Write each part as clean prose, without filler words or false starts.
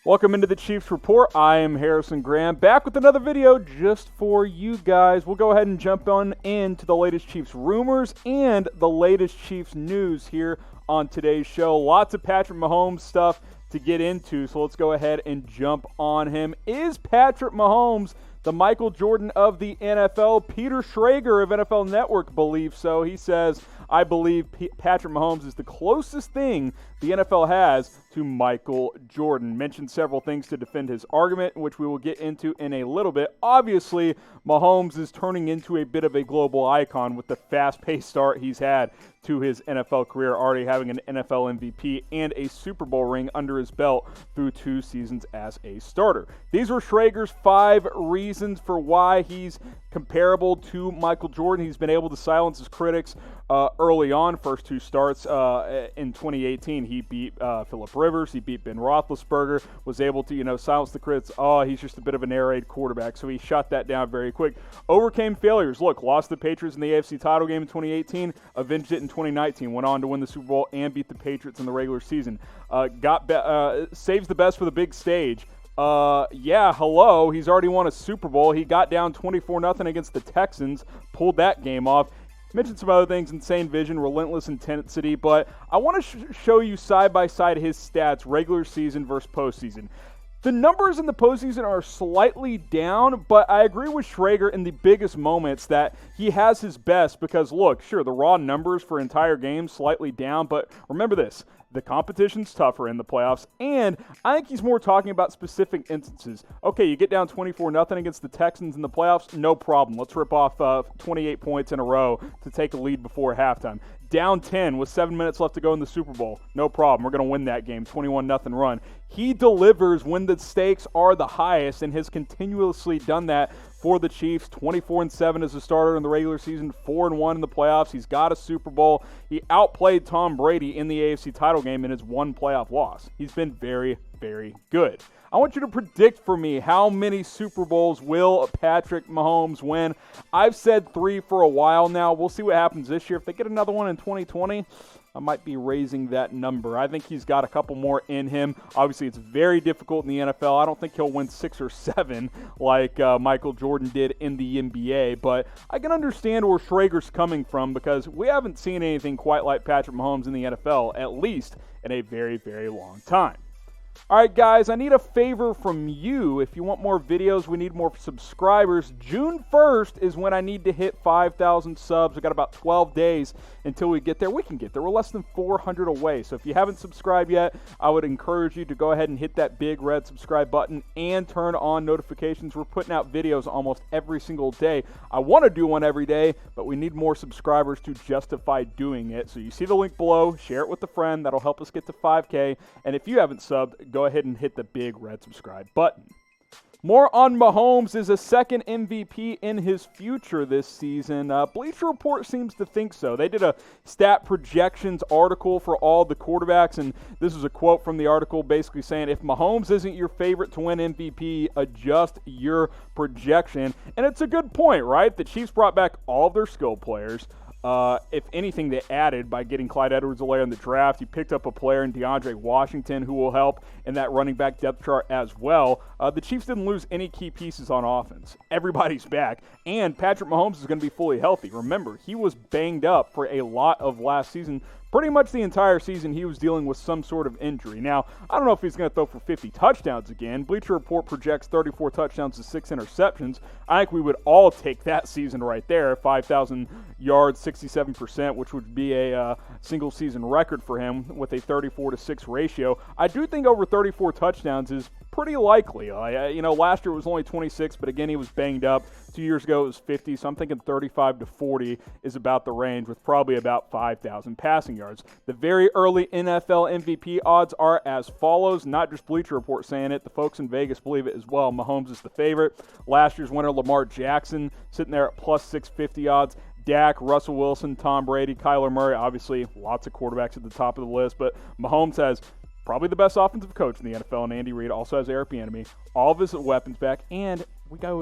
Welcome into the Chiefs Report. I am Harrison Graham, back with another video just for you guys. We'll go ahead and jump on into the latest Chiefs rumors and the latest Chiefs news here on today's show. Lots of Patrick Mahomes stuff to get into, so let's go ahead and jump on him. Is Patrick Mahomes the Michael Jordan of the NFL? Peter Schrager of NFL Network believes so. He says, I believe Patrick Mahomes is the closest thing the NFL has to Michael Jordan. Mentioned several things to defend his argument, which we will get into in a little bit. Obviously, Mahomes is turning into a bit of a global icon with the fast-paced start he's had to his NFL career, already having an NFL MVP and a Super Bowl ring under his belt through 2 seasons as a starter. These were Schrager's 5 reasons for why he's comparable to Michael Jordan. He's been able to silence his critics early on. First 2 starts in 2018, he beat Phillip Rivers, he beat Ben Roethlisberger, was able to, silence the critics. Oh, he's just a bit of an air raid quarterback, so he shut that down very quick. Overcame failures. Look, lost the Patriots in the AFC title game in 2018, avenged it in 2019, went on to win the Super Bowl and beat the Patriots in the regular season. Saves the best for the big stage. He's already won a Super Bowl. He got down 24-0 against the Texans, pulled that game off. Mentioned some other things, insane vision, relentless intensity, but I want to show you side by side his stats, regular season versus postseason. The numbers in the postseason are slightly down, but I agree with Schrager in the biggest moments that he has his best because, look, sure, the raw numbers for entire games slightly down, but remember this. The competition's tougher in the playoffs, and I think he's more talking about specific instances. Okay, you get down 24-0 against the Texans in the playoffs, no problem. Let's rip off 28 points in a row to take a lead before halftime. Down 10 with 7 minutes left to go in the Super Bowl, no problem. We're going to win that game, 21-0 run. He delivers when the stakes are the highest and has continuously done that for the Chiefs. 24-7 as a starter in the regular season, 4-1 in the playoffs. He's got a Super Bowl. He outplayed Tom Brady in the AFC title game in his 1 playoff loss. He's been very, very good. I want you to predict for me how many Super Bowls will Patrick Mahomes win. I've said 3 for a while now. We'll see what happens this year. If they get another one in 2020, I might be raising that number. I think he's got a couple more in him. Obviously, it's very difficult in the NFL. I don't think he'll win 6 or 7 like Michael Jordan did in the NBA, but I can understand where Schrager's coming from because we haven't seen anything quite like Patrick Mahomes in the NFL, at least in a very, very long time. All right, guys, I need a favor from you. If you want more videos, we need more subscribers. June 1st is when I need to hit 5,000 subs. We've got about 12 days until we get there. We can get there. We're less than 400 away. So if you haven't subscribed yet, I would encourage you to go ahead and hit that big red subscribe button and turn on notifications. We're putting out videos almost every single day. I want to do one every day, but we need more subscribers to justify doing it. So you see the link below. Share it with a friend. That'll help us get to 5K. And if you haven't subbed, go ahead and hit the big red subscribe button. More on Mahomes is a second MVP in his future this season. Bleacher Report seems to think so. They did a stat projections article for all the quarterbacks, and this is a quote from the article basically saying, if Mahomes isn't your favorite to win MVP, adjust your projection. And it's a good point, right? The Chiefs brought back all of their skill players. If anything, they added by getting Clyde Edwards-Helaire in the draft. You picked up a player in DeAndre Washington who will help in that running back depth chart as well. The Chiefs didn't lose any key pieces on offense. Everybody's back, and Patrick Mahomes is going to be fully healthy. Remember, he was banged up for a lot of last season. Pretty much the entire season, he was dealing with some sort of injury. Now, I don't know if he's going to throw for 50 touchdowns again. Bleacher Report projects 34 touchdowns to 6 interceptions. I think we would all take that season right there, 5,000 yards, 67%, which would be a single-season record for him with a 34-6 ratio. I do think over 34 touchdowns is pretty likely. Last year it was only 26, but again, he was banged up. 2 years ago it was 50, so I'm thinking 35 to 40 is about the range with probably about 5,000 passing yards. The very early NFL MVP odds are as follows. Not just Bleacher Report saying it. The folks in Vegas believe it as well. Mahomes is the favorite. Last year's winner, Lamar Jackson, sitting there at plus 650 odds. Dak, Russell Wilson, Tom Brady, Kyler Murray. Obviously, lots of quarterbacks at the top of the list, but Mahomes has probably the best offensive coach in the NFL, and Andy Reid also has Eric Bieniemy. All of his weapons back, and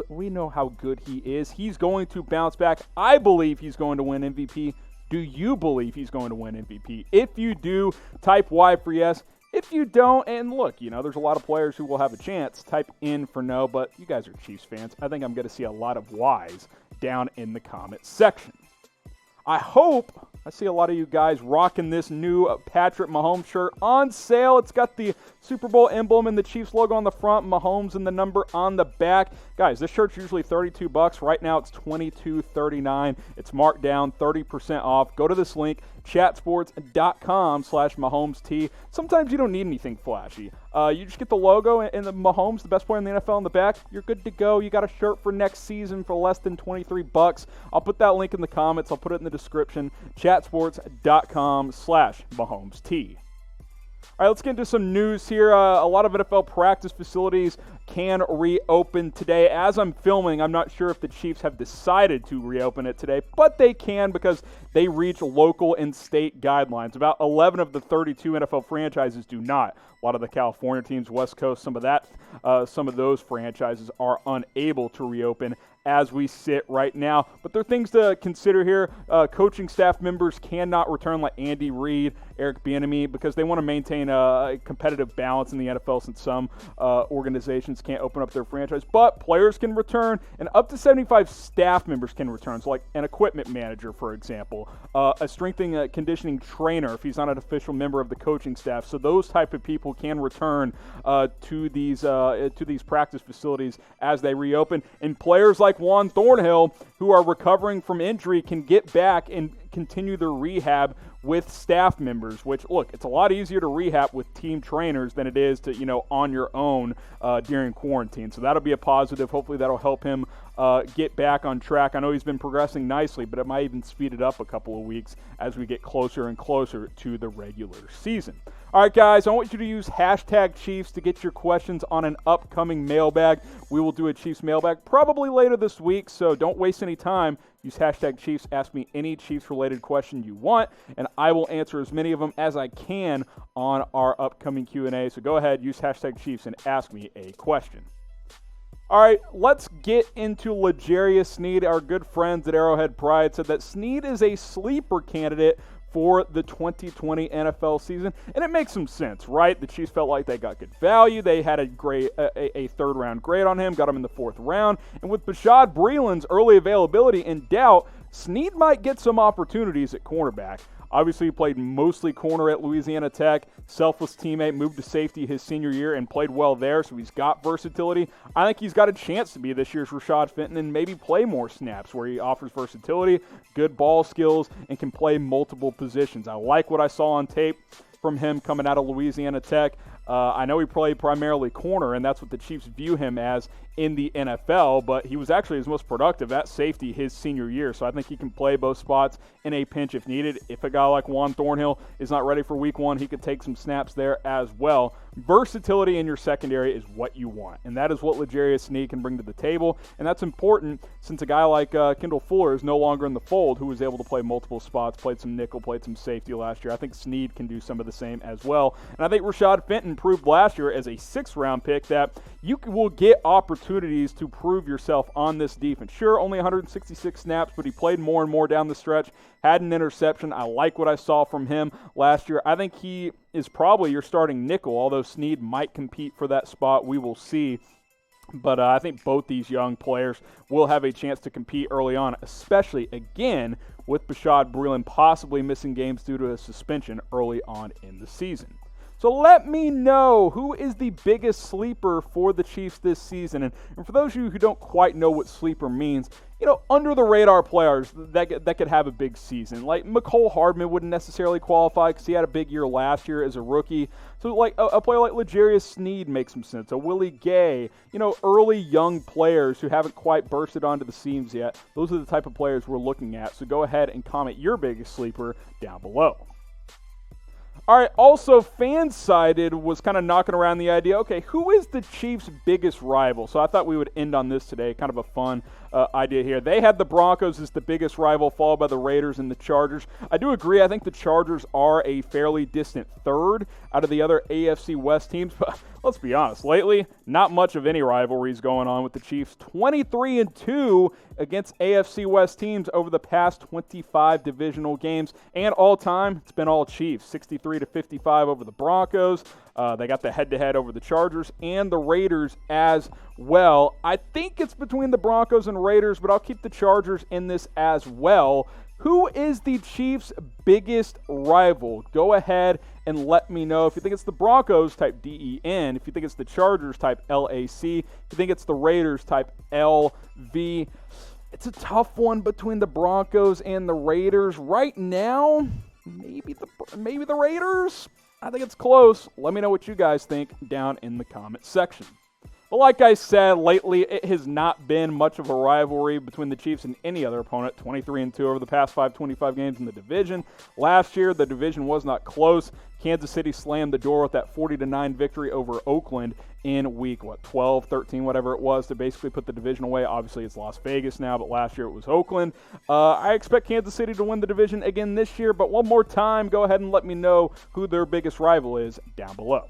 we know how good he is. He's going to bounce back. I believe he's going to win MVP. Do you believe he's going to win MVP? If you do, type Y for yes. If you don't, and look, there's a lot of players who will have a chance, type in for no, but you guys are Chiefs fans. I think I'm going to see a lot of Y's down in the comment section. I hope I see a lot of you guys rocking this new Patrick Mahomes shirt on sale. It's got the Super Bowl emblem and the Chiefs logo on the front, Mahomes and the number on the back. Guys, this shirt's usually $32. Right now it's $22.39. It's marked down 30% off. Go to this link, chatsports.com/MahomesT. Sometimes you don't need anything flashy. You just get the logo and the Mahomes, the best player in the NFL, on the back. You're good to go. You got a shirt for next season for less than $23. I'll put that link in the comments. I'll put it in the description. chatsports.com/MahomesT. All right, let's get into some news here. A lot of NFL practice facilities can reopen today. As I'm filming, I'm not sure if the Chiefs have decided to reopen it today, but they can because they reach local and state guidelines. About 11 of the 32 NFL franchises do not. A lot of the California teams, West Coast, some of those franchises are unable to reopen as we sit right now. But there are things to consider here. Coaching staff members cannot return, like Andy Reid, Eric Bieniemy, because they want to maintain a competitive balance in the NFL since some organizations can't open up their franchise. But players can return, and up to 75 staff members can return. So like an equipment manager, for example, a strength and conditioning trainer if he's not an official member of the coaching staff. So those type of people can return to these practice facilities as they reopen. And players like Juan Thornhill, who are recovering from injury, can get back and continue their rehab with staff members, which, look, it's a lot easier to rehab with team trainers than it is to, on your own during quarantine. So that'll be a positive. Hopefully that'll help him get back on track. I know he's been progressing nicely, but it might even speed it up a couple of weeks as we get closer and closer to the regular season. All right, guys, I want you to use hashtag Chiefs to get your questions on an upcoming mailbag. We will do a Chiefs mailbag probably later this week, so don't waste any time. Use hashtag Chiefs. Ask me any Chiefs-related question you want, and I will answer as many of them as I can on our upcoming Q&A. So go ahead, use hashtag Chiefs, and ask me a question. All right, let's get into L'Jarius Sneed. Our good friends at Arrowhead Pride said that Sneed is a sleeper candidate for the 2020 NFL season, and it makes some sense, right? The Chiefs felt like they got good value. They had a third-round grade on him, got him in the fourth round, and with Bashaud Breeland's early availability in doubt, Sneed might get some opportunities at cornerback. Obviously, he played mostly corner at Louisiana Tech. Selfless teammate, moved to safety his senior year and played well there, so he's got versatility. I think he's got a chance to be this year's Rashad Fenton and maybe play more snaps where he offers versatility, good ball skills, and can play multiple positions. I like what I saw on tape from him coming out of Louisiana Tech. I know he played primarily corner, and that's what the Chiefs view him as in the NFL, but he was actually his most productive at safety his senior year, so I think he can play both spots in a pinch if needed. If a guy like Juan Thornhill is not ready for week one, he could take some snaps there as well. Versatility in your secondary is what you want, and that is what L'Jarius Sneed can bring to the table, and that's important since a guy like Kendall Fuller is no longer in the fold, who was able to play multiple spots, played some nickel, played some safety last year. I think Sneed can do some of the same as well, and I think Rashad Fenton proved last year as a sixth-round pick that you will get opportunities to prove yourself on this defense. Sure, only 166 snaps, but he played more and more down the stretch, had an interception. I like what I saw from him last year. I think he is probably your starting nickel, although Sneed might compete for that spot. We will see. But I think both these young players will have a chance to compete early on, especially, again, with Bashaud Breeland possibly missing games due to a suspension early on in the season. So let me know who is the biggest sleeper for the Chiefs this season. And for those of you who don't quite know what sleeper means, under-the-radar players that could have a big season. Like Mecole Hardman wouldn't necessarily qualify because he had a big year last year as a rookie. So like a player like L'Jarius Sneed makes some sense. A Willie Gay, early young players who haven't quite bursted onto the seams yet. Those are the type of players we're looking at. So go ahead and comment your biggest sleeper down below. All right, also FanSided was kind of knocking around the idea, okay, who is the Chiefs' biggest rival? So I thought we would end on this today, kind of a fun idea here. They had the Broncos as the biggest rival, followed by the Raiders and the Chargers. I do agree. I think the Chargers are a fairly distant third out of the other AFC West teams, but let's be honest. Lately, not much of any rivalries going on with the Chiefs. 23-2 against AFC West teams over the past 25 divisional games, and all time, it's been all Chiefs. 63-55 over the Broncos. They got the head-to-head over the Chargers and the Raiders as well. I think it's between the Broncos and Raiders, but I'll keep the Chargers in this as well. Who is the Chiefs' biggest rival? Go ahead and let me know. If you think it's the Broncos, type DEN. If you think it's the Chargers, type LAC. If you think it's the Raiders, type LV. It's a tough one between the Broncos and the Raiders. Right now, maybe the Raiders. I think it's close. Let me know what you guys think down in the comment section. But like I said, lately it has not been much of a rivalry between the Chiefs and any other opponent. 23-2 over the past 25 games in the division. Last year, the division was not close. Kansas City slammed the door with that 40-9 victory over Oakland in week 12, 13, whatever it was, to basically put the division away. Obviously, it's Las Vegas now, but last year it was Oakland. I expect Kansas City to win the division again this year, but one more time, go ahead and let me know who their biggest rival is down below.